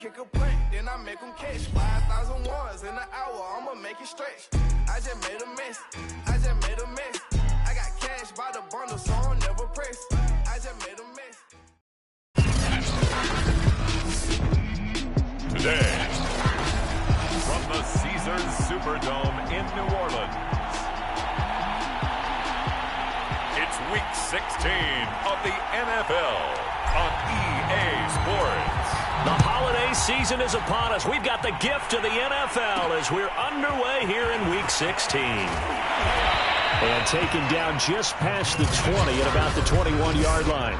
Kick a punt, then I make them catch 5,000 ones in an hour. I'ma make it stretch. I just made a mess. I just made a mess. I got cash by the bundle, so I'll never press. I just made a mess. Today, from the Caesars Superdome in New Orleans, it's Week 16 of the NFL on EA Sports. The holiday season is upon us. We've got the gift of the NFL as we're underway here in Week 16. And taken down just past the 20 at about the 21-yard line.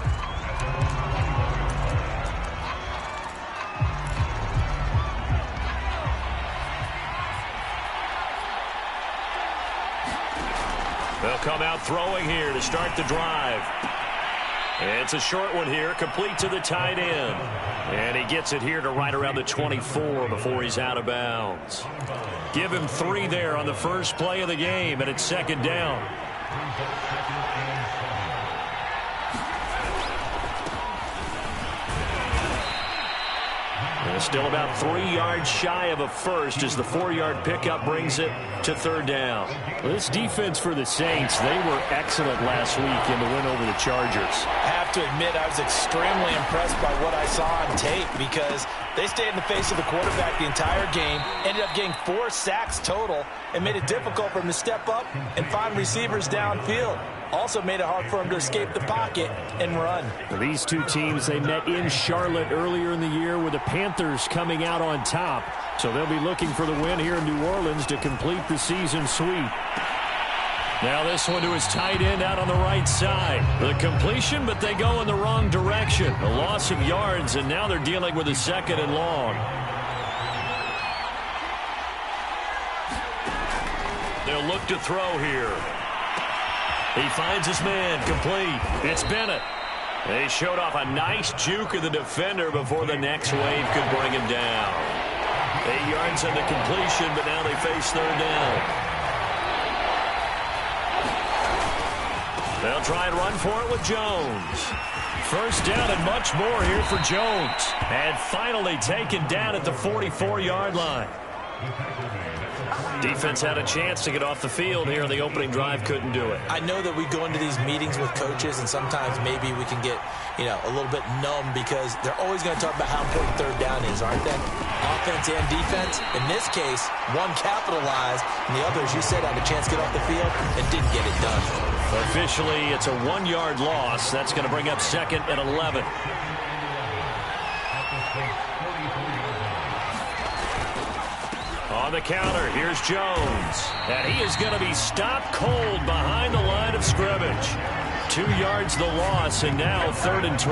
They'll come out throwing here to start the drive. It's a short one here, complete to the tight end. And he gets it here to right around the 24 before he's out of bounds. Give him 3 there on the first play of the game, and it's second down. Still about 3 yards shy of a first as the 4-yard pickup brings it to third down. Well, this defense for the Saints, they were excellent last week in the win over the Chargers. I have to admit, I was extremely impressed by what I saw on tape because they stayed in the face of the quarterback the entire game, ended up getting 4 sacks total, and made it difficult for him to step up and find receivers downfield. Also made it hard for him to escape the pocket and run. Well, these two teams, they met in Charlotte earlier in the year with the Panthers coming out on top. So they'll be looking for the win here in New Orleans to complete the season sweep. Now this one to his tight end out on the right side. The completion, but they go in the wrong direction. A loss of yards, and now they're dealing with a second and long. They'll look to throw here. He finds his man, complete. It's Bennett. They showed off a nice juke of the defender before the next wave could bring him down. 8 yards on the completion, but now they face third down. They'll try and run for it with Jones. First down and much more here for Jones. And finally taken down at the 44-yard line. Defense had a chance to get off the field here in the opening drive, couldn't do it. I know that we go into these meetings with coaches, and sometimes maybe we can get, a little bit numb because they're always going to talk about how important third down is, aren't they? Offense and defense. In this case, one capitalized, and the other, as you said, had a chance to get off the field and didn't get it done. Officially, it's a 1-yard loss. That's going to bring up second and 11. On the counter, here's Jones. And he is going to be stopped cold behind the line of scrimmage. 2 yards the loss, and now third and 12.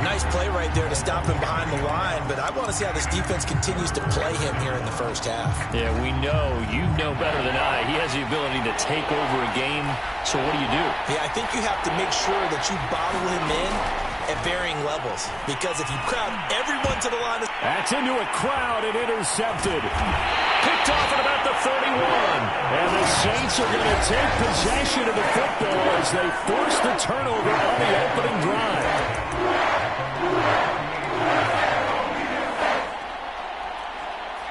Nice play right there to stop him behind the line, but I want to see how this defense continues to play him here in the first half. Yeah, you know better than I. He has the ability to take over a game, so what do you do? Yeah, I think you have to make sure that you bottle him in at varying levels, because if you crowd everyone to the line... That's into a crowd and intercepted. Picked off at about the 31. And the Saints are going to take possession of the football as they force the turnover on the opening drive.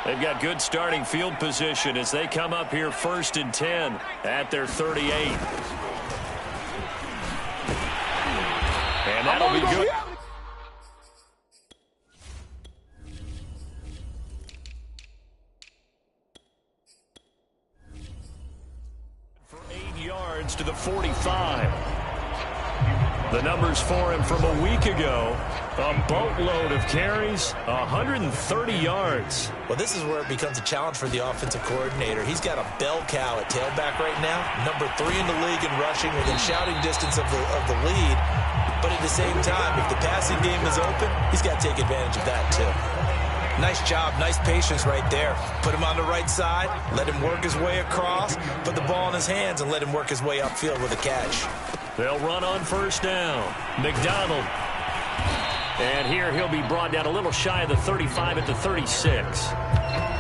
They've got good starting field position as they come up here first and 10 at their 38. And that'll be good. For 8 yards to the 45. The numbers for him from a week ago. A boatload of carries, 130 yards. Well, this is where it becomes a challenge for the offensive coordinator. He's got a bell cow at tailback right now. Number 3 in the league in rushing within shouting distance of the lead. But at the same time, if the passing game is open, he's got to take advantage of that too. Nice job, nice patience right there. Put him on the right side, let him work his way across, put the ball in his hands, and let him work his way upfield with a catch. They'll run on first down. McDonald. And here he'll be brought down a little shy of the 35 at the 36.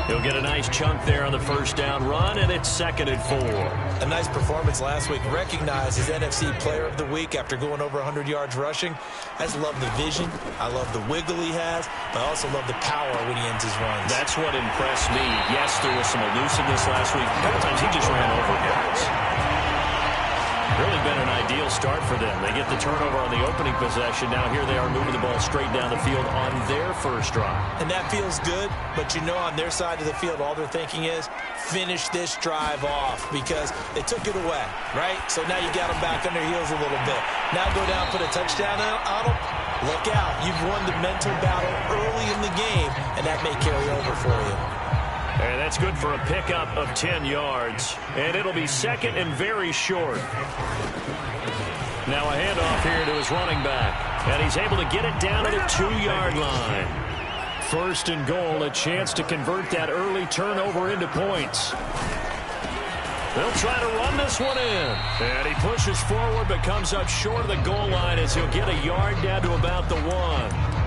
He'll get a nice chunk there on the first down run, and it's 2nd and 4. A nice performance last week. Recognized as NFC Player of the Week after going over 100 yards rushing. I just love the vision. I love the wiggle he has. But I also love the power when he ends his runs. That's what impressed me. Yes, there was some elusiveness last week. A couple times he just ran over guys. Really been an ideal start for them. They get the turnover on the opening possession. Now here they are moving the ball straight down the field on their first drive. And that feels good, but you know on their side of the field, all they're thinking is finish this drive off because they took it away, right? So now you got them back on their heels a little bit. Now go down, put a touchdown on them. Look out. You've won the mental battle early in the game, and that may carry over for you. And that's good for a pickup of 10 yards. And it'll be 2nd and very short. Now a handoff here to his running back. And he's able to get it down to the 2-yard line. 1st and goal, a chance to convert that early turnover into points. They'll try to run this one in. And he pushes forward but comes up short of the goal line as he'll get a yard down to about the 1.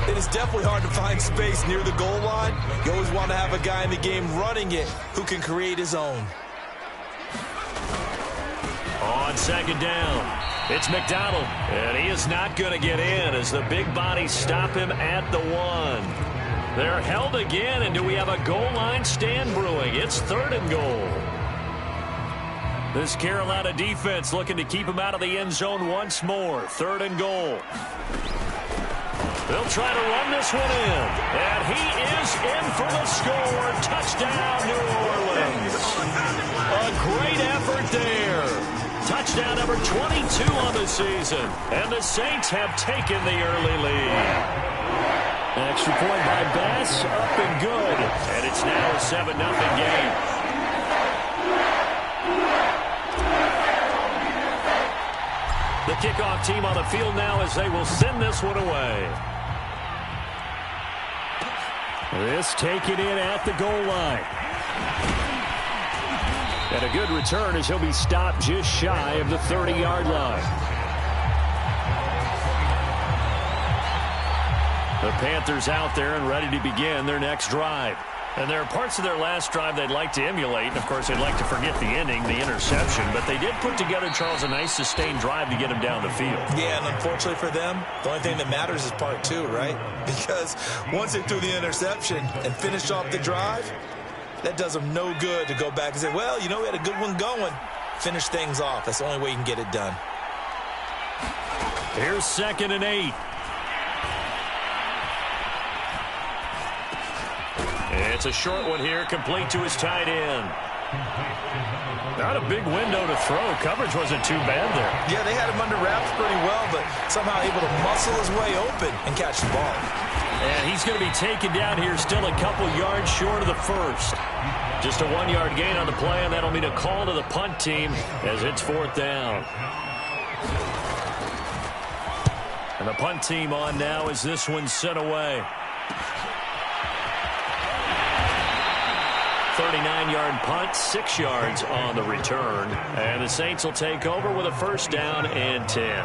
It is definitely hard to find space near the goal line. You always want to have a guy in the game running it who can create his own. On 2nd down, it's McDonald. And he is not going to get in as the big bodies stop him at the 1. They're held again, and do we have a goal line stand brewing? It's 3rd and goal. This Carolina defense looking to keep him out of the end zone once more. 3rd and goal. They'll try to run this one in. And he is in for the score. Touchdown, New Orleans. A great effort there. Touchdown number 22 on the season. And the Saints have taken the early lead. Extra point by Bass, up and good. And it's now a 7-0 game. The kickoff team on the field now as they will send this one away. This taken in at the goal line. And a good return as he'll be stopped just shy of the 30-yard line. The Panthers out there and ready to begin their next drive. And there are parts of their last drive they'd like to emulate. And, of course, they'd like to forget the ending, the interception. But they did put together, Charles, a nice sustained drive to get him down the field. Yeah, and unfortunately for them, the only thing that matters is part 2, right? Because once they threw the interception and finished off the drive, that does them no good to go back and say, well, you know, we had a good one going. Finish things off. That's the only way you can get it done. Here's 2nd and 8. It's a short one here, complete to his tight end. Not a big window to throw. Coverage wasn't too bad there. Yeah, they had him under wraps pretty well, but somehow able to muscle his way open and catch the ball. And he's going to be taken down here still a couple yards short of the first. Just a 1-yard gain on the play, and that'll mean a call to the punt team as it's 4th down. And the punt team on now as this one's sent away. 39-yard punt, 6 yards on the return. And the Saints will take over with a 1st down and 10.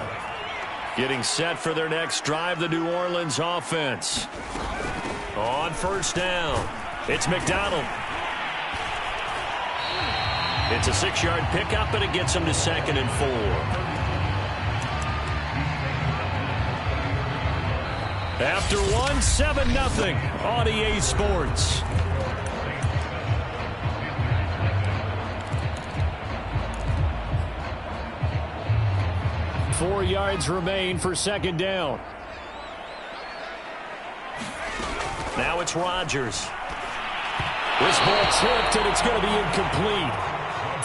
Getting set for their next drive, the New Orleans offense. On 1st down, it's McDonald. It's a 6-yard pickup, and it gets them to 2nd and 4. After one, 7-0 on EA Sports. 4 yards remain for 2nd down. Now it's Rodgers. This ball tipped, and it's going to be incomplete.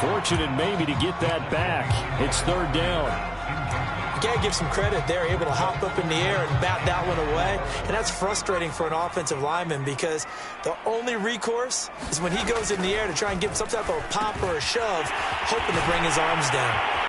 Fortunate maybe to get that back. It's 3rd down. You got to give some credit. They're able to hop up in the air and bat that one away. And that's frustrating for an offensive lineman because the only recourse is when he goes in the air to try and give some type of a pop or a shove, hoping to bring his arms down.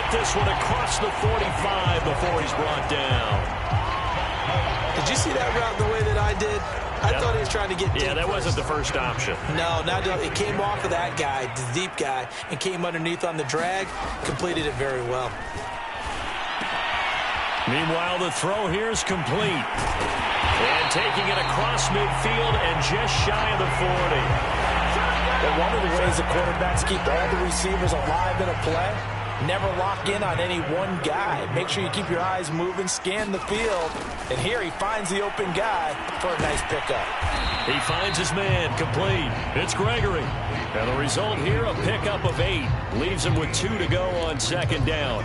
get this one across the 45 before he's brought down. Did you see that route the way that I did? I thought he was trying to get deep. Yeah, that wasn't the first option. No, it came off of that guy, the deep guy, and came underneath on the drag. Completed it very well. Meanwhile, the throw here is complete. And taking it across midfield and just shy of the 40. But one of the ways the quarterbacks keep all the receivers alive in a play, never lock in on any one guy. Make sure you keep your eyes moving, scan the field. And here he finds the open guy for a nice pickup. He finds his man, complete. It's Gregory. And the result here, a pickup of 8. Leaves him with 2 to go on second down.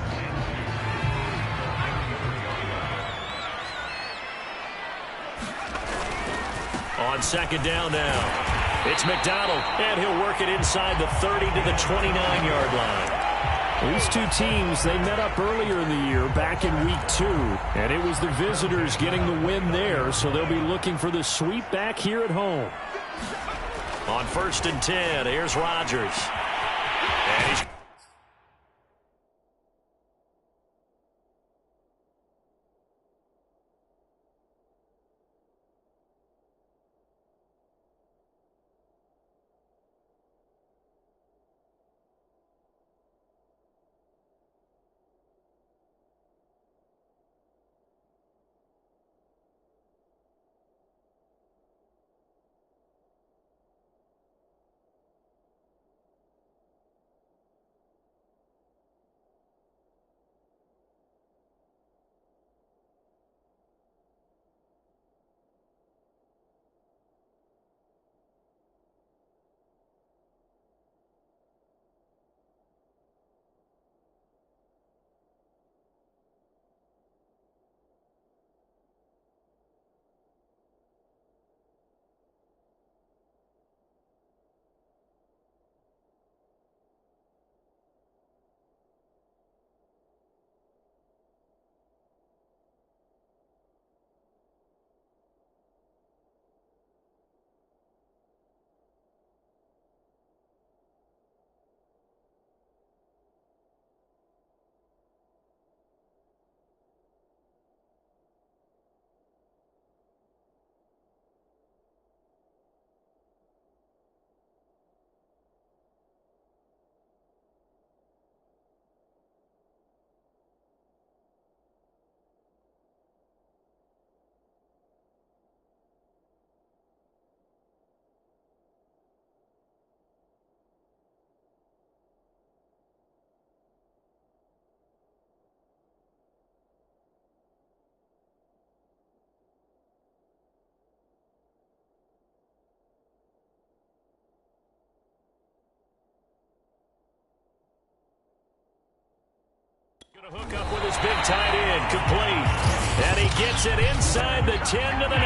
On second down now. It's McDonald, and he'll work it inside the 30 to the 29-yard line. These two teams, they met up earlier in the year, back in week 2, and it was the visitors getting the win there, so they'll be looking for the sweep back here at home. On 1st and 10, here's Rodgers. And he's going to hook up with his big tight end, complete. And he gets it inside the 10 to the 9.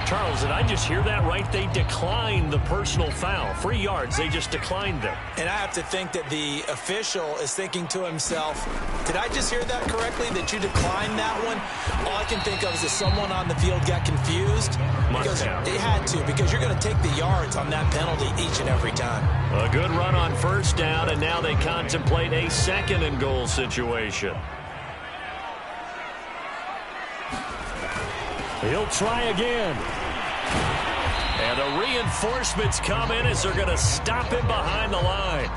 Charles, did I just hear that right? They declined the personal foul. 3 yards, they just declined them. And I have to think that the official is thinking to himself, did I just hear that correctly, that you declined that one? All I can think of is that someone on the field got confused. Because they had to, because you're going to take the yards on that penalty each and every time. A good run on first down, and now they contemplate a 2nd and goal situation. He'll try again. And the reinforcements come in as they're going to stop him behind the line.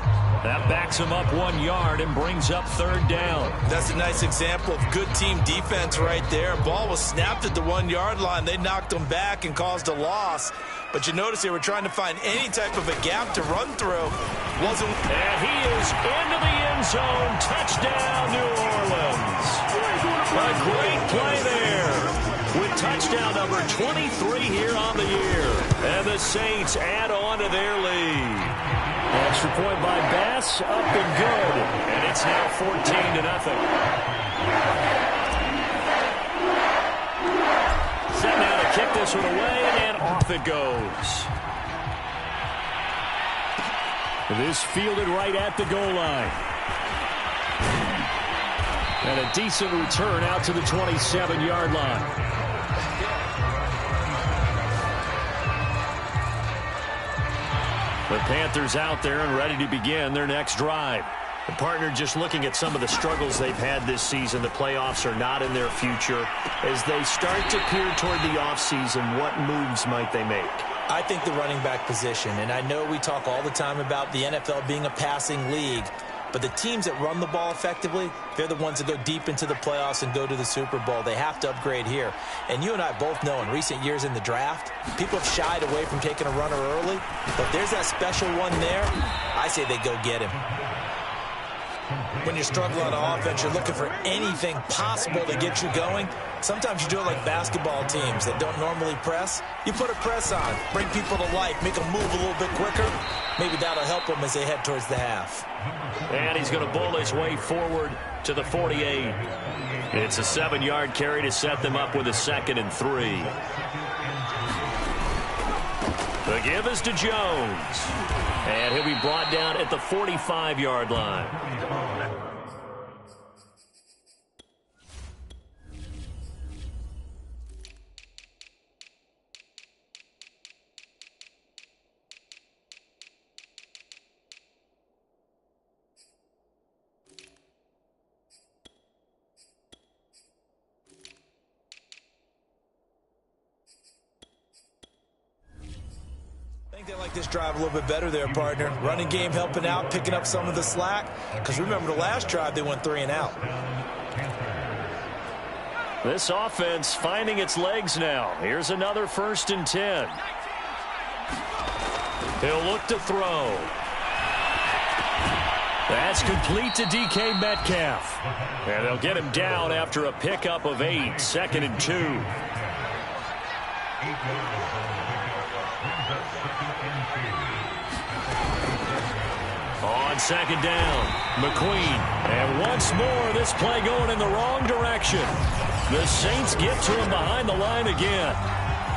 That backs him up 1 yard and brings up 3rd down. That's a nice example of good team defense right there. Ball was snapped at the 1 yard line. They knocked him back and caused a loss. But you notice they were trying to find any type of a gap to run through. And he is into the end zone. Touchdown, New Orleans. A great play there. With touchdown number 23 here on the year. And the Saints add on to their lead. Extra point by Bass, up and good. And it's now 14-0. Set now to kick this one away, and off it goes. This fielded right at the goal line. And a decent return out to the 27-yard line. The Panthers out there and ready to begin their next drive. The partner, just looking at some of the struggles they've had this season, the playoffs are not in their future. As they start to peer toward the offseason, what moves might they make? I think the running back position, and I know we talk all the time about the NFL being a passing league, but the teams that run the ball effectively, they're the ones that go deep into the playoffs and go to the Super Bowl. They have to upgrade here. And you and I both know in recent years in the draft, people have shied away from taking a runner early. But if there's that special one there, I say they go get him. When you're struggling on offense, you're looking for anything possible to get you going. Sometimes you do it like basketball teams that don't normally press. You put a press on, bring people to life, make them move a little bit quicker. Maybe that'll help them as they head towards the half. And he's going to bull his way forward to the 48. It's a 7-yard carry to set them up with a 2nd and 3. The give is to Jones. And he'll be brought down at the 45-yard line. They like this drive a little bit better there, partner. Running game helping out, picking up some of the slack. Because remember, the last drive, they went 3 and out. This offense finding its legs now. Here's another 1st and 10. He'll look to throw. That's complete to DK Metcalf. And they'll get him down after a pickup of 8, 2nd and 2. On 2nd down, McQueen. And once more, this play going in the wrong direction. The Saints get to him behind the line again.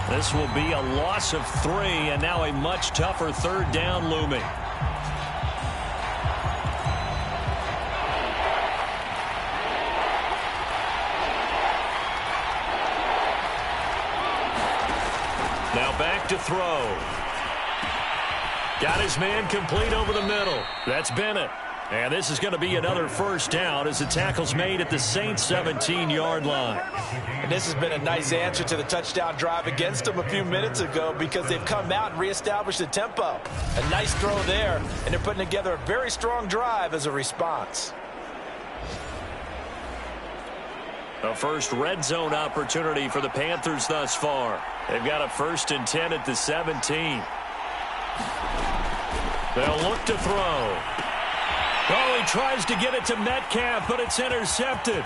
This will be a loss of 3, and now a much tougher 3rd down looming. Now back to throw. Got his man complete over the middle. That's Bennett. And this is going to be another 1st down as the tackle's made at the Saints' 17-yard line. And this has been a nice answer to the touchdown drive against them a few minutes ago because they've come out and reestablished the tempo. A nice throw there, and they're putting together a very strong drive as a response. The first red zone opportunity for the Panthers thus far. They've got a 1st and 10 at the 17. They'll look to throw. Oh, he tries to get it to Metcalf, but it's intercepted.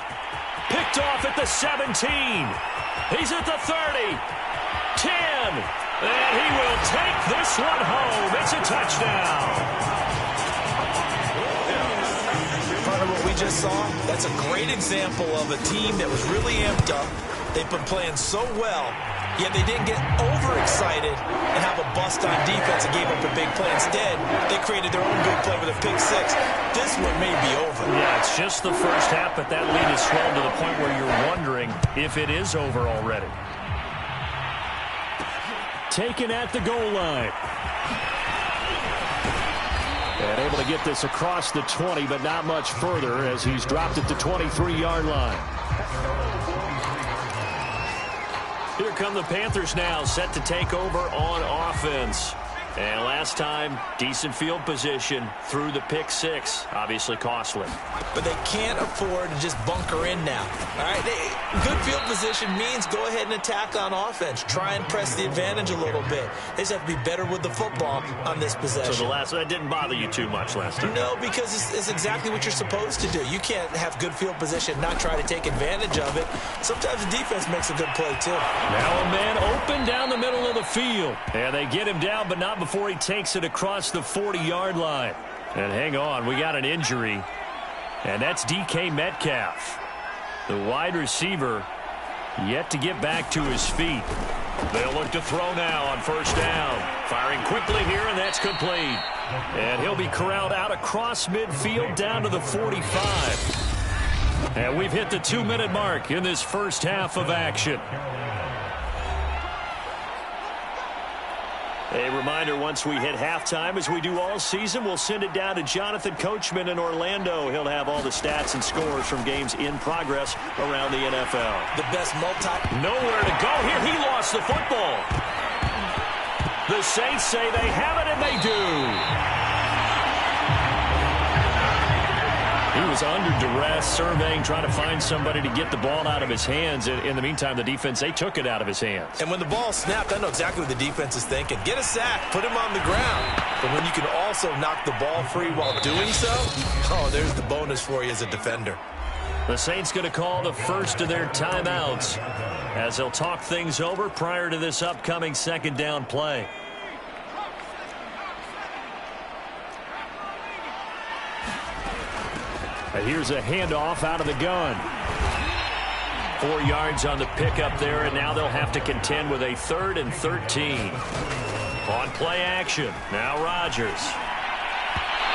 Picked off at the 17. He's at the 30. 10. And he will take this one home. It's a touchdown. Part of what we just saw, that's a great example of a team that was really amped up. They've been playing so well, yet they didn't get overexcited and have a bust on defense and gave up a big play. Instead, they created their own good play with a pick 6. This one may be over. Yeah, it's just the first half, but that lead has swelled to the point where you're wondering if it is over already. Taken at the goal line. And able to get this across the 20, but not much further as he's dropped it to 23-yard line. Here come the Panthers now, set to take over on offense. And last time, decent field position through the pick 6. Obviously costly. But they can't afford to just bunker in now. All right, good field position means go ahead and attack on offense. Try and press the advantage a little bit. They just have to be better with the football on this possession. So that didn't bother you too much last time? No, because it's exactly what you're supposed to do. You can't have good field position, not try to take advantage of it. Sometimes the defense makes a good play, too. Now a man open down the middle of the field. And they get him down, but not before he takes it across the 40-yard line. And hang on, we got an injury. And that's DK Metcalf. The wide receiver yet to get back to his feet. They'll look to throw now on 1st down. Firing quickly here, and that's complete. And he'll be corralled out across midfield down to the 45. And we've hit the 2-minute mark in this first half of action. A reminder, once we hit halftime, as we do all season, we'll send it down to Jonathan Coachman in Orlando. He'll have all the stats and scores from games in progress around the NFL. The best Nowhere to go here. He lost the football. The Saints say they have it, and they do. He was under duress, surveying, trying to find somebody to get the ball out of his hands. In the meantime, the defense, they took it out of his hands. And when the ball snapped, I know exactly what the defense is thinking. Get a sack, put him on the ground. But when you can also knock the ball free while doing so, oh, there's the bonus for you as a defender. The Saints going to call the first of their timeouts as they'll talk things over prior to this upcoming second down play. And here's a handoff out of the gun. 4 yards on the pickup there, and now they'll have to contend with a 3rd and 13. On play action, now Rodgers.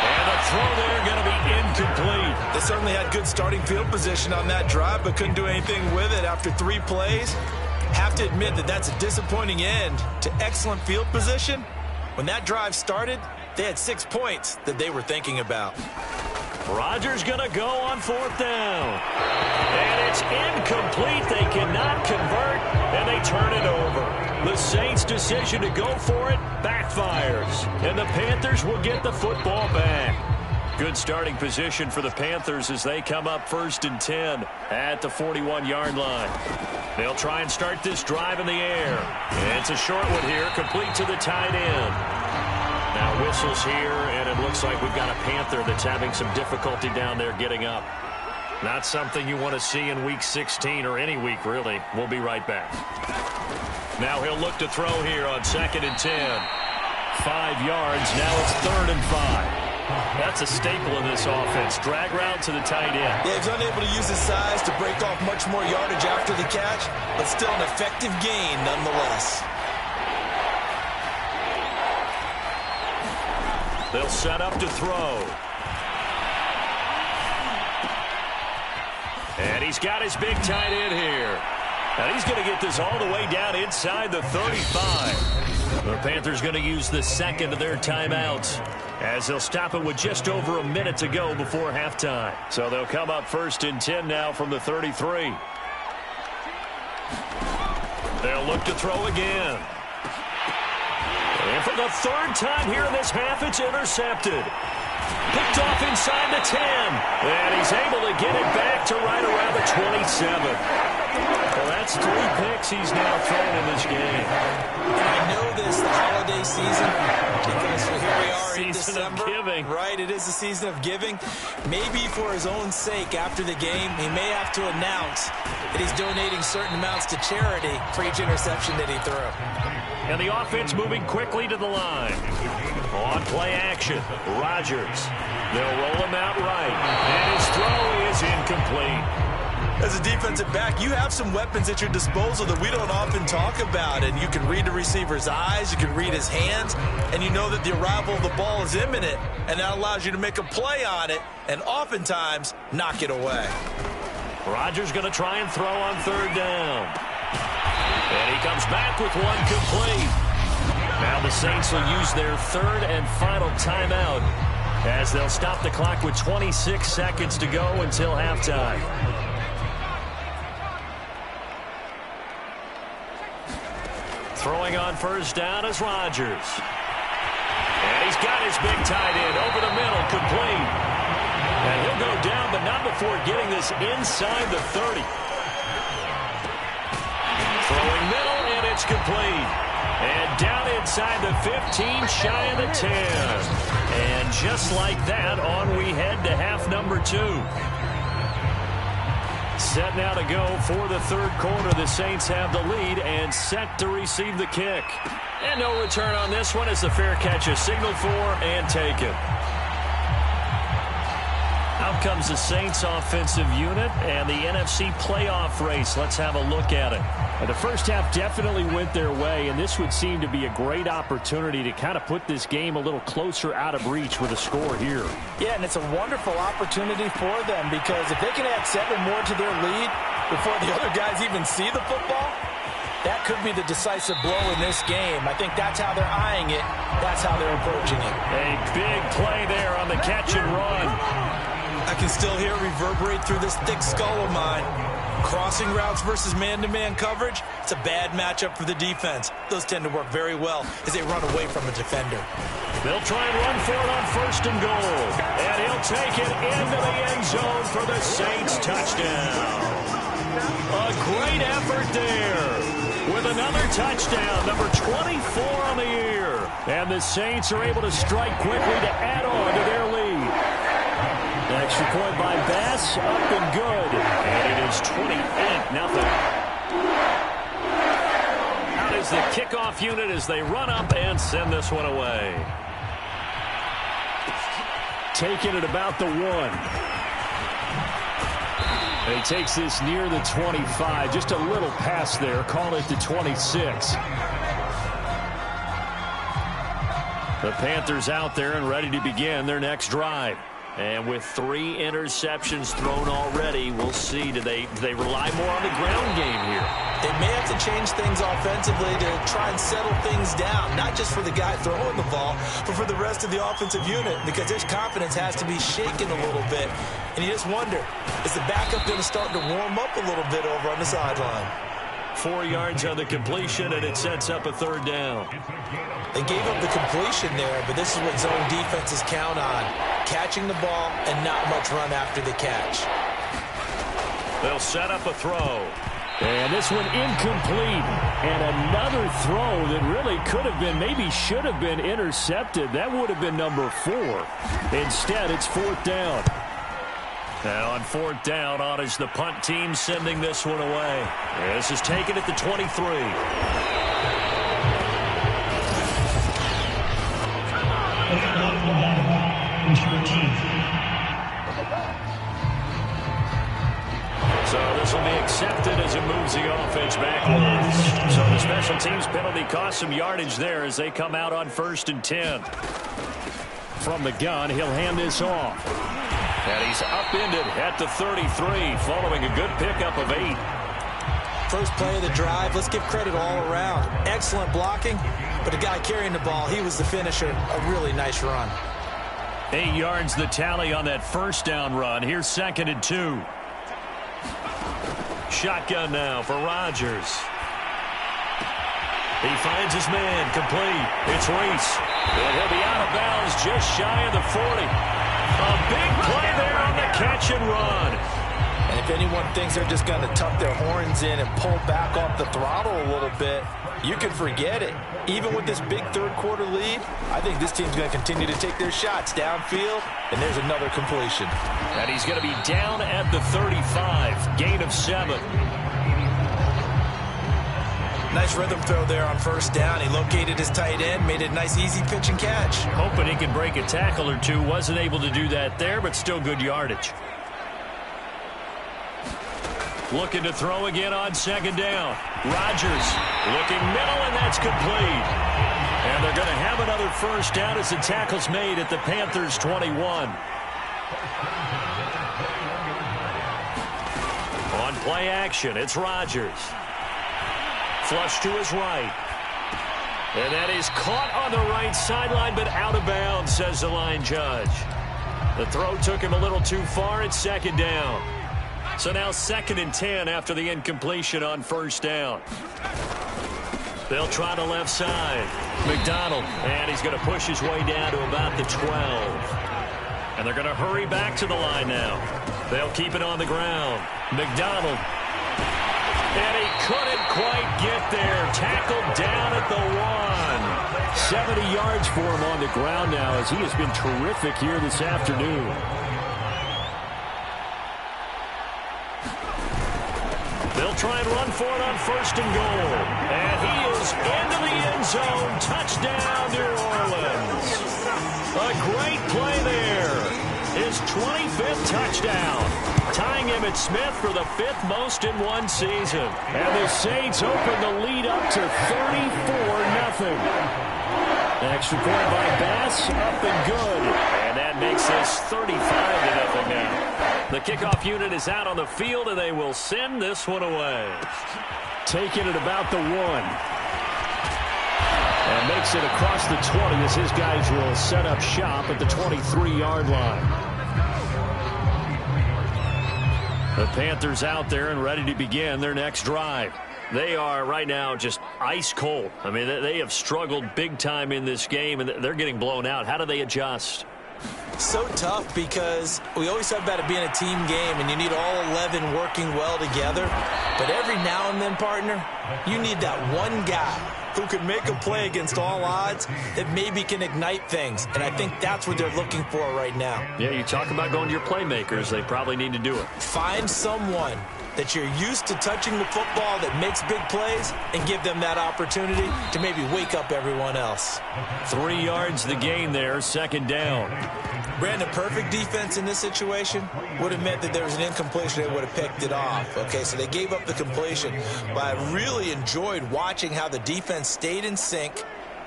And the throw there going to be incomplete. They certainly had good starting field position on that drive, but couldn't do anything with it after 3 plays. Have to admit that that's a disappointing end to excellent field position. When that drive started, they had 6 points that they were thinking about. Rodgers going to go on 4th down. And it's incomplete. They cannot convert, and they turn it over. The Saints' decision to go for it backfires, and the Panthers will get the football back. Good starting position for the Panthers as they come up 1st and 10 at the 41-yard line. They'll try and start this drive in the air. And it's a short one here, complete to the tight end. Now whistles here, and it looks like we've got a Panther that's having some difficulty down there getting up. Not something you want to see in Week 16 or any week, really. We'll be right back. Now he'll look to throw here on 2nd and 10. 5 yards. Now it's 3rd and 5. That's a staple in this offense. Drag route to the tight end. Yeah, he's unable to use his size to break off much more yardage after the catch, but still an effective gain nonetheless. They'll set up to throw. And he's got his big tight end here. And he's going to get this all the way down inside the 35. The Panthers going to use the second of their timeouts as they'll stop it with just over a minute to go before halftime. So they'll come up 1st and 10 now from the 33. They'll look to throw again. And for the 3rd time here in this half, it's intercepted. Picked off inside the 10. And he's able to get it back to right around the 27. Well, that's 3 picks he's now thrown in this game. And I know this, the holiday season, because here we are in December. Season of giving. Right, it is the season of giving. Maybe for his own sake after the game, he may have to announce that he's donating certain amounts to charity for each interception that he threw. And the offense moving quickly to the line. On play action, Rodgers. They'll roll him out right. And his throw is incomplete. As a defensive back, you have some weapons at your disposal that we don't often talk about. And you can read the receiver's eyes, you can read his hands, and you know that the arrival of the ball is imminent. And that allows you to make a play on it and oftentimes knock it away. Rodgers going to try and throw on 3rd down. And he comes back with one complete. Now the Saints will use their 3rd and final timeout as they'll stop the clock with 26 seconds to go until halftime. Throwing on 1st down is Rodgers. And he's got his big tight end over the middle, complete. And he'll go down, but not before getting this inside the 30. Throwing middle, and it's complete. And down inside the 15, shy of the 10. And just like that, on we head to half number 2. Set now to go for the 3rd quarter. The Saints have the lead and set to receive the kick. And no return on this one as the fair catch is signaled for and taken. Out comes the Saints offensive unit and the NFC playoff race. Let's have a look at it. And the first half definitely went their way, and this would seem to be a great opportunity to kind of put this game a little closer out of reach with a score here. Yeah, and it's a wonderful opportunity for them because if they can add 7 more to their lead before the other guys even see the football, That could be the decisive blow in this game. I think that's how they're eyeing it. That's how they're approaching it. A big play there on the catch and run. I can still hear it reverberate through this thick skull of mine. Crossing routes versus man-to-man coverage, it's a bad matchup for the defense. Those tend to work very well as they run away from a defender. They'll try and run for it on 1st and goal. And he'll take it into the end zone for the Saints touchdown. A great effort there with another touchdown, number 24 on the year. And the Saints are able to strike quickly to add on to their lead. Extra point by Bass, up and good. And it is 28-0. Out is the kickoff unit as they run up and send this one away. Taking it about the 1. And he takes this near the 25. Just a little pass there. Call it the 26. The Panthers out there and ready to begin their next drive. And with 3 interceptions thrown already, we'll see. Do they rely more on the ground game here? They may have to change things offensively to try and settle things down, not just for the guy throwing the ball, but for the rest of the offensive unit, because his confidence has to be shaken a little bit. And you just wonder, is the backup going to start to warm up a little bit over on the sideline? 4 yards on the completion, and it sets up a 3rd down. They gave up the completion there, but this is what zone defenses count on. Catching the ball and not much run after the catch. They'll set up a throw. And this one incomplete. And another throw that really could have been, maybe should have been intercepted. That would have been number 4. Instead, it's 4th down. Now on 4th down, on is the punt team sending this one away. This is taken at the 23. So this will be accepted as it moves the offense backwards. So the special teams penalty cost some yardage there as they come out on 1st and 10. From the gun, he'll hand this off. And he's upended at the 33 following a good pickup of 8. First play of the drive, let's give credit all around. Excellent blocking, but the guy carrying the ball, he was the finisher. A really nice run. 8 yards the tally on that 1st down run. Here's 2nd and 2. Shotgun now for Rodgers. He finds his man, complete. It's Reese. And he'll be out of bounds just shy of the 40. A big play there on the catch and run. And if anyone thinks they're just going to tuck their horns in and pull back off the throttle a little bit, you can forget it. Even with this big 3rd quarter lead, I think this team's going to continue to take their shots downfield, and there's another completion. And he's going to be down at the 35, gain of 7. Nice rhythm throw there on 1st down. He located his tight end, made it a nice easy pitch and catch. Hoping he could break a tackle or two. Wasn't able to do that there, but still good yardage. Looking to throw again on 2nd down. Rodgers looking middle, and that's complete. And they're going to have another 1st down as the tackle's made at the Panthers' 21. On play action, it's Rodgers. Flush to his right. And that is caught on the right sideline, but out of bounds, says the line judge. The throw took him a little too far. It's 2nd down. So now 2nd and 10 after the incompletion on 1st down. They'll try the left side. McDonald, and he's going to push his way down to about the 12. And they're going to hurry back to the line now. They'll keep it on the ground. McDonald. And he couldn't quite get there. Tackled down at the 1. 70 yards for him on the ground now as he has been terrific here this afternoon. They'll try and run for it on 1st and goal. And he is into the end zone. Touchdown, New Orleans. A great play there. His 25th touchdown. Tying Emmitt Smith for the 5th most in one season. And the Saints open the lead up to 34-0. Extra point by Bass, up and good. And that makes this 35-0 now. The kickoff unit is out on the field, and they will send this one away. Taking it about the 1. And makes it across the 20 as his guys will set up shop at the 23-yard line. The Panthers out there and ready to begin their next drive. They are right now just ice cold. I mean, they have struggled big time in this game, and they're getting blown out. How do they adjust? So tough because we always talk about it being a team game, and you need all 11 working well together. But every now and then, partner, you need that one guy who can make a play against all odds that maybe can ignite things. And I think that's what they're looking for right now. Yeah, you talk about going to your playmakers. They probably need to do it. Find someone that you're used to touching the football that makes big plays and give them that opportunity to maybe wake up everyone else. 3 yards the gain there, second down. Brandon, perfect defense in this situation would have meant that there was an incompletion. They would have picked it off. Okay, so they gave up the completion. But I really enjoyed watching how the defense stayed in sync,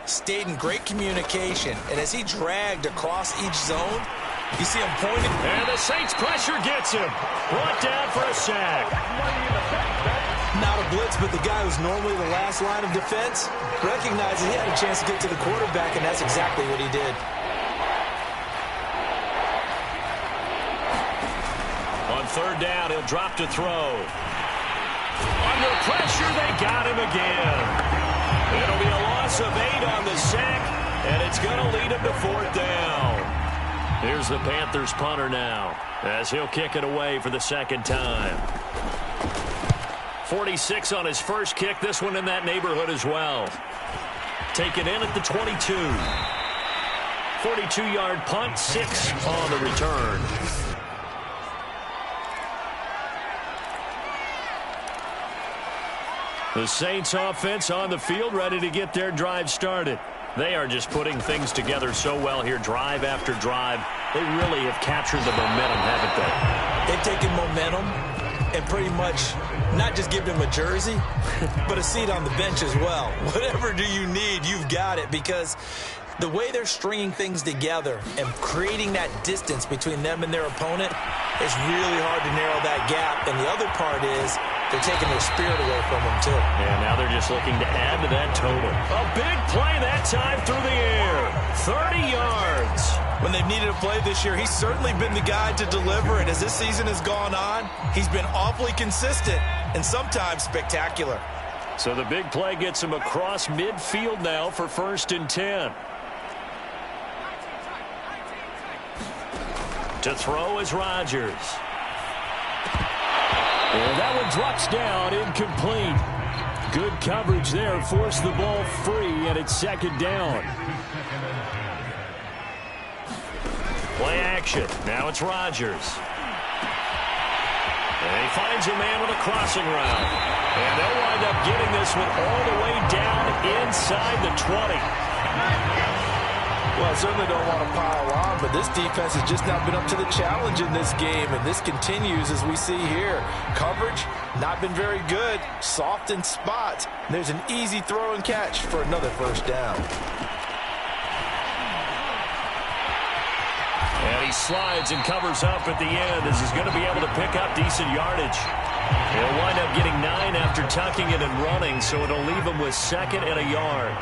stayed in great communication. And as he dragged across each zone, you see him pointing. And the Saints pressure gets him. Brought down for a sack. Not a blitz, but the guy who's normally the last line of defense recognized that he had a chance to get to the quarterback, and that's exactly what he did. On third down, he'll drop to throw. Under pressure, they got him again. It'll be a loss of 8 on the sack, and it's going to lead him to fourth down. Here's the Panthers punter now as he'll kick it away for the second time. 46 on his first kick. This one in that neighborhood as well. Taken in at the 22. 42-yard punt, 6 on the return. The Saints offense on the field, ready to get their drive started. They are just putting things together so well here, drive after drive. They really have captured the momentum, haven't they? They've taken momentum and pretty much not just given him a jersey, but a seat on the bench as well. Whatever do you need, you've got it, because the way they're stringing things together and creating that distance between them and their opponent, it's really hard to narrow that gap. And the other part is they're taking their spirit away from them, too. And now they're just looking to add to that total. A big play that time through the air. 30 yards. When they've needed a play this year, he's certainly been the guy to deliver. And as this season has gone on, he's been awfully consistent and sometimes spectacular. So the big play gets him across midfield now for 1st and 10. To throw is Rodgers. And that one drops down, incomplete. Good coverage there, forced the ball free, and it's second down. Play action. Now it's Rodgers. And he finds a man with a crossing route. And they'll wind up getting this one all the way down inside the 20. Well, I certainly don't want to pile on, but this defense has just not been up to the challenge in this game, and this continues as we see here. Coverage, not been very good, soft in spots. There's an easy throw and catch for another first down. And he slides and covers up at the end as he's going to be able to pick up decent yardage. He'll wind up getting 9 after tucking it and running, so it'll leave him with 2nd and a yard.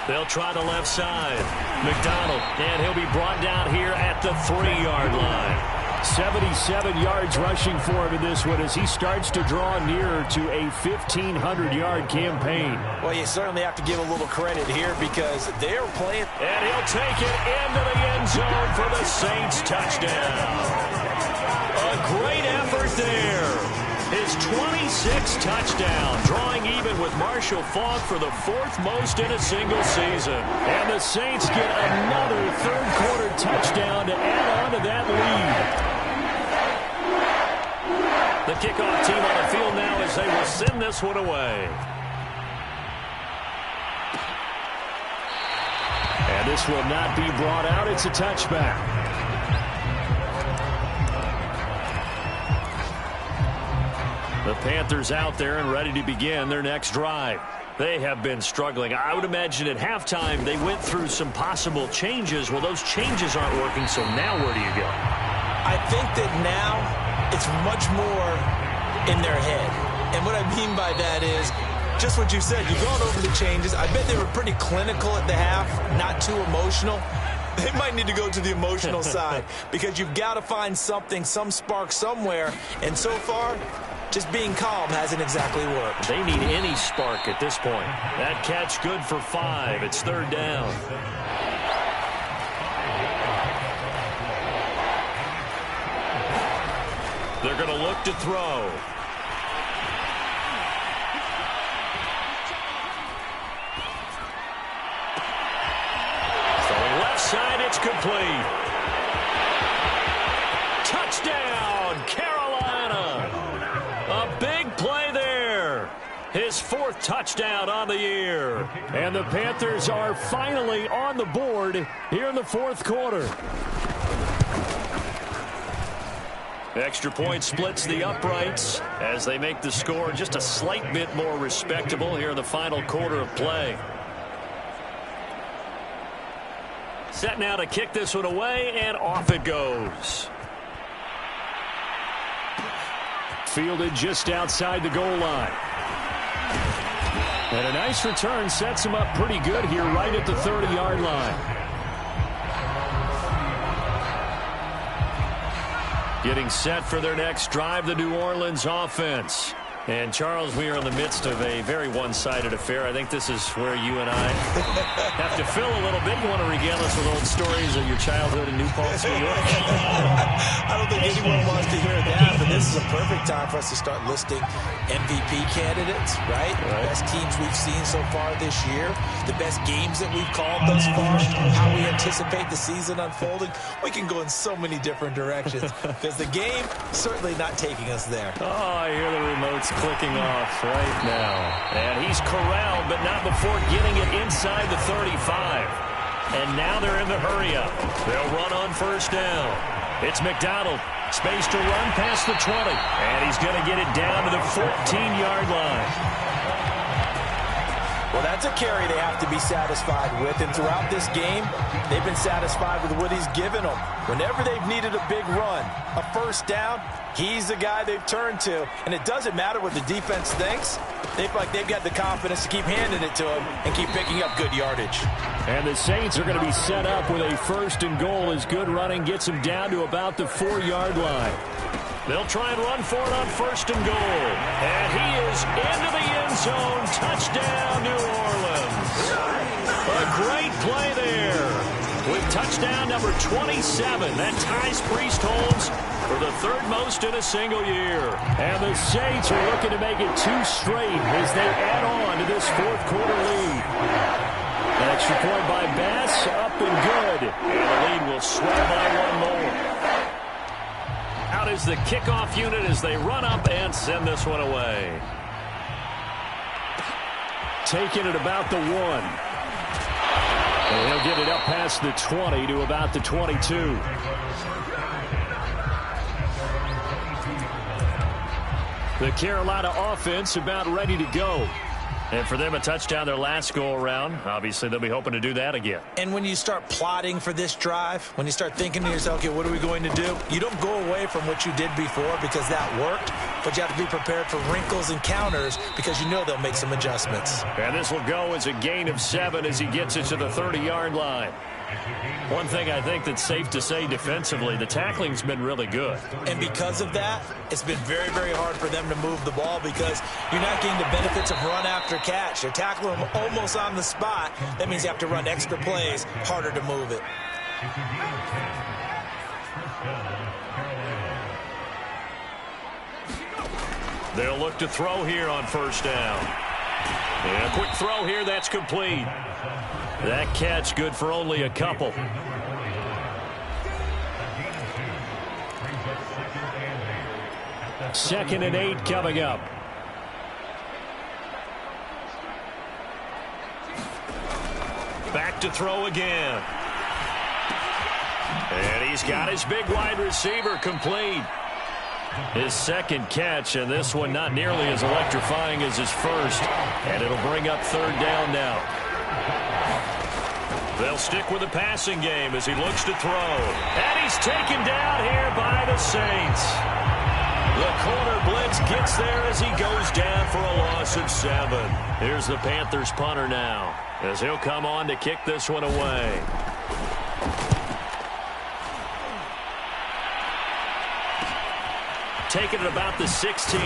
They'll try the left side. McDonald, and he'll be brought down here at the 3-yard line. 77 yards rushing for him in this one as he starts to draw nearer to a 1,500-yard campaign. Well, you certainly have to give a little credit here because they're playing. And he'll take it into the end zone for the Saints touchdown. A great effort there. His 26th touchdown, drawing even with Marshall Faulk for the 4th most in a single season. And the Saints get another third-quarter touchdown to add on to that lead. The kickoff team on the field now as they will send this one away. And this will not be brought out. It's a touchback. The Panthers out there and ready to begin their next drive. They have been struggling. I would imagine at halftime they went through some possible changes. Well, those changes aren't working, so now where do you go? I think that now it's much more in their head. And what I mean by that is just what you said. You've gone over the changes. I bet they were pretty clinical at the half, not too emotional. They might need to go to the emotional side because you've got to find something, some spark somewhere. And so far, just being calm hasn't exactly worked. They need any spark at this point. That catch good for 5. It's 3rd down. They're going to look to throw. Side, it's complete. Touchdown, Carolina. A big play there. His 4th touchdown on the year. And the Panthers are finally on the board here in the 4th quarter. Extra point splits the uprights as they make the score just a slight bit more respectable here in the final quarter of play. Set now to kick this one away, and off it goes. Fielded just outside the goal line. And a nice return sets him up pretty good here right at the 30-yard line. Getting set for their next drive, the New Orleans offense. And, Charles, we are in the midst of a very one-sided affair. I think this is where you and I have to fill a little bit. You want to regale us with old stories of your childhood in New Paltz, New York? I don't think anyone wants to hear that, but this is a perfect time for us to start listing MVP candidates, right? The best teams we've seen so far this year, the best games that we've called thus far, how we anticipate the season unfolding. We can go in so many different directions because the game certainly not taking us there. Oh, I hear the remotes clicking off right now. And he's corralled, but not before getting it inside the 35. And now they're in the hurry-up. They'll run on 1st down. It's McDonald. Space to run past the 20. And he's going to get it down to the 14-yard line. Well, that's a carry they have to be satisfied with. And throughout this game, they've been satisfied with what he's given them. Whenever they've needed a big run, a 1st down, he's the guy they've turned to. And it doesn't matter what the defense thinks. They feel like they've got the confidence to keep handing it to him and keep picking up good yardage. And the Saints are going to be set up with a 1st and goal as good running gets him down to about the 4-yard line. They'll try and run for it on 1st and goal. And he is into the end zone. Touchdown, New Orleans. A great play there. With touchdown number 27. That ties Priest Holmes for the 3rd most in a single year. And the Saints are looking to make it 2 straight as they add on to this 4th quarter lead. An extra point by Bass, up and good. And the lead will swell by 1 more. Out is the kickoff unit as they run up and send this one away. Taking it about the 1. And he'll get it up past the 20 to about the 22. The Carolina offense about ready to go. And for them, a touchdown their last go-around. Obviously, they'll be hoping to do that again. And when you start plotting for this drive, when you start thinking to yourself, okay, what are we going to do? You don't go away from what you did before because that worked, but you have to be prepared for wrinkles and counters because you know they'll make some adjustments. And this will go as a gain of 7 as he gets it to the 30-yard line. One thing I think that's safe to say defensively, the tackling's been really good. And because of that, it's been very, very hard for them to move the ball because you're not getting the benefits of run after catch. You're tackling them almost on the spot. That means you have to run extra plays, harder to move it. They'll look to throw here on 1st down. And a quick throw here, that's complete. That catch good for only a couple. Second and 8 coming up. Back to throw again. And he's got his big wide receiver complete. His 2nd catch, and this one not nearly as electrifying as his 1st. And it'll bring up 3rd down now. They'll stick with the passing game as he looks to throw. And he's taken down here by the Saints. The corner blitz gets there as he goes down for a loss of 7. Here's the Panthers punter now, as he'll come on to kick this one away. Taking it about the 16.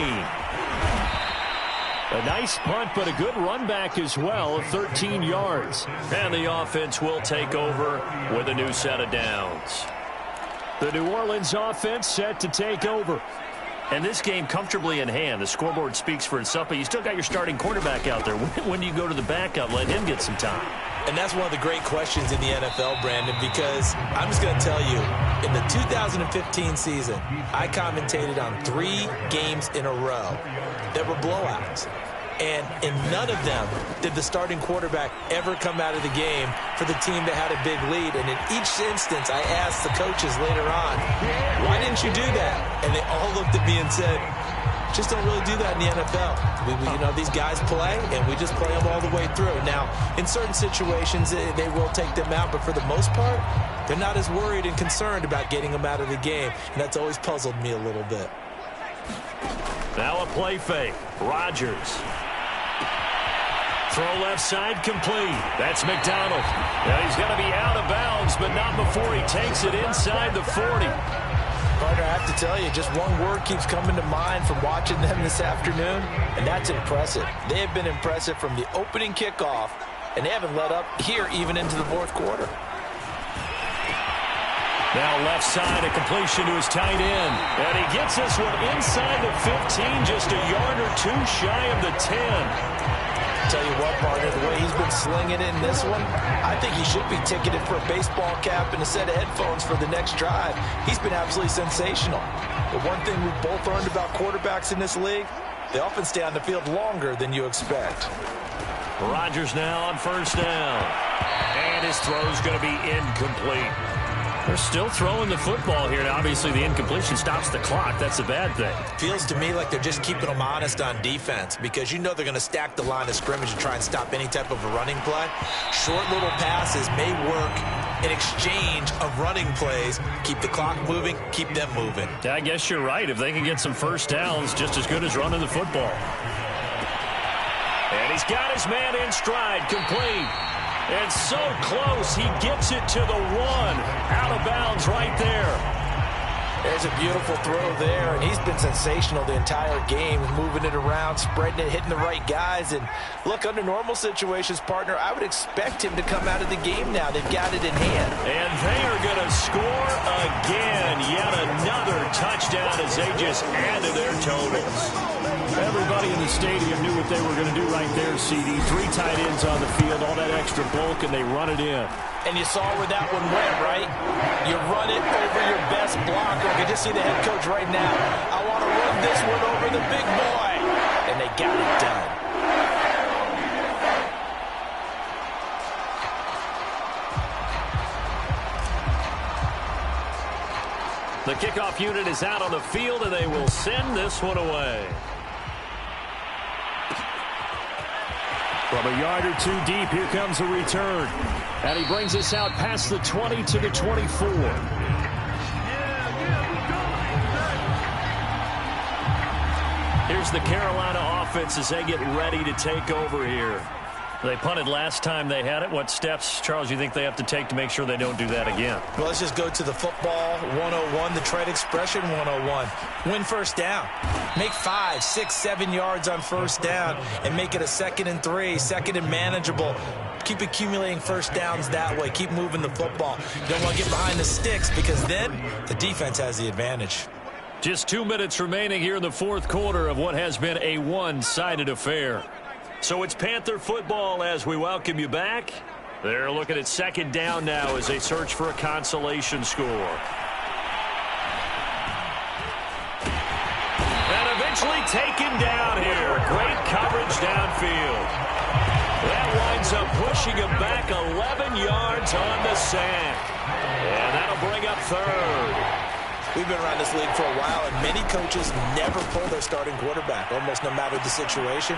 A nice punt, but a good run back as well of 13 yards. And the offense will take over with a new set of downs. The New Orleans offense set to take over. And this game comfortably in hand. The scoreboard speaks for itself, but you still got your starting quarterback out there. When do you go to the backup, let him get some time? And that's one of the great questions in the NFL, Brandon, because I'm just going to tell you, in the 2015 season, I commentated on 3 games in a row that were blowouts. And in none of them did the starting quarterback ever come out of the game for the team that had a big lead. And in each instance, I asked the coaches later on, why didn't you do that? And they all looked at me and said, just don't really do that in the NFL. These guys play, and we just play them all the way through. Now, in certain situations, they will take them out, but for the most part, they're not as worried and concerned about getting them out of the game. And that's always puzzled me a little bit. Now a play fake. Rodgers. Throw left side complete. That's McDonald. Now he's going to be out of bounds, but not before he takes it inside the 40. Partner, I have to tell you, just one word keeps coming to mind from watching them this afternoon, and that's impressive. They have been impressive from the opening kickoff, and they haven't let up here even into the fourth quarter. Now left side, a completion to his tight end. And he gets this one inside the 15, just a yard or 2 shy of the 10. Tell you what, partner, the way he's been slinging it in this one, I think he should be ticketed for a baseball cap and a set of headphones for the next drive. He's been absolutely sensational. But one thing we've both learned about quarterbacks in this league, they often stay on the field longer than you expect. Rodgers now on first down. And his throw's going to be incomplete. They're still throwing the football here. Now, obviously, the incompletion stops the clock. That's a bad thing. Feels to me like they're just keeping them honest on defense because you know they're going to stack the line of scrimmage and try and stop any type of a running play. Short little passes may work in exchange of running plays. Keep the clock moving, keep them moving. Yeah, I guess you're right. If they can get some first downs, just as good as running the football. And he's got his man in stride, complete. And so close, he gets it to the 1. Out of bounds right there. There's a beautiful throw there, and he's been sensational the entire game, moving it around, spreading it, hitting the right guys. And look, under normal situations, partner, I would expect him to come out of the game now. They've got it in hand. And they are going to score again. Yet another touchdown as they just add to their totals. Everybody in the stadium knew what they were going to do right there, CD. 3 tight ends on the field, all that extra bulk, and they run it in. And you saw where that one went, right? You run it over your best blocker. I can just see the head coach right now. I want to run this one over the big boy. And they got it done. The kickoff unit is out on the field, and they will send this one away. From a yard or 2 deep, here comes a return. And he brings us out past the 20 to the 24. Here's the Carolina offense as they get ready to take over here. They punted last time they had it. What steps, Charles, you think they have to take to make sure they don't do that again? Well, let's just go to the football 101, the trade expression 101. Win first down. Make 5, 6, 7 yards on first down and make it a 2nd and 3, 2nd and manageable. Keep accumulating first downs that way. Keep moving the football. You don't want to get behind the sticks because then the defense has the advantage. Just 2 minutes remaining here in the fourth quarter of what has been a one-sided affair. So it's Panther football as we welcome you back. They're looking at 2nd down now as they search for a consolation score. And eventually taken down here. Great coverage downfield. That winds up pushing him back 11 yards on the sack. And that'll bring up 3rd. We've been around this league for a while, and many coaches never pull their starting quarterback, almost no matter the situation.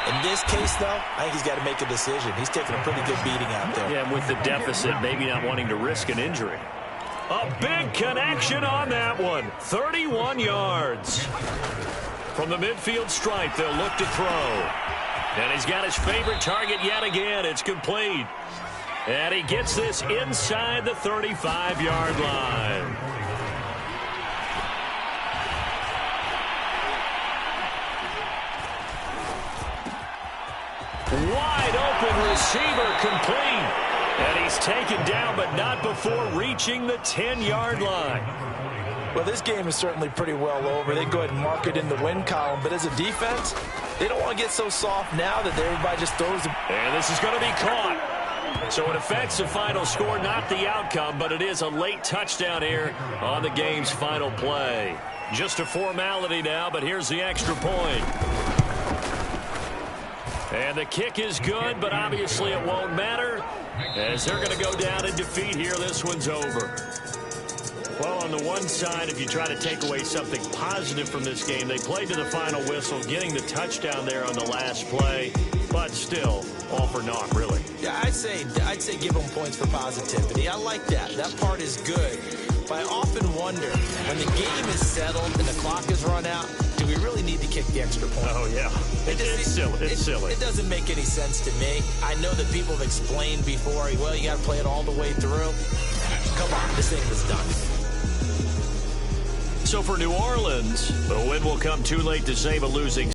In this case, though, I think he's got to make a decision. He's taking a pretty good beating out there. Yeah, with the deficit, maybe not wanting to risk an injury. A big connection on that one. 31 yards. From the midfield stripe, they'll look to throw. And he's got his favorite target yet again. It's complete. And he gets this inside the 35-yard line. Wide open receiver complete. And he's taken down, but not before reaching the 10-yard line. Well, this game is certainly pretty well over. They go ahead and mark it in the win column. But as a defense, they don't want to get so soft now that everybody just throws the... And this is going to be caught. So it affects the final score, not the outcome, but it is a late touchdown here on the game's final play. Just a formality now, but here's the extra point. And the kick is good, but obviously it won't matter as they're going to go down in defeat here. This one's over. Well, on the one side, if you try to take away something positive from this game, they played to the final whistle, getting the touchdown there on the last play, but still, all for naught, really. Yeah, I'd say give them points for positivity. I like that. That part is good. But I often wonder, when the game is settled and the clock is run out, do we really need to kick the extra point? Oh, yeah. It's silly. It doesn't make any sense to me. I know that people have explained before, well, you got to play it all the way through. Come on, this thing was done. So for New Orleans, the win will come too late to save a losing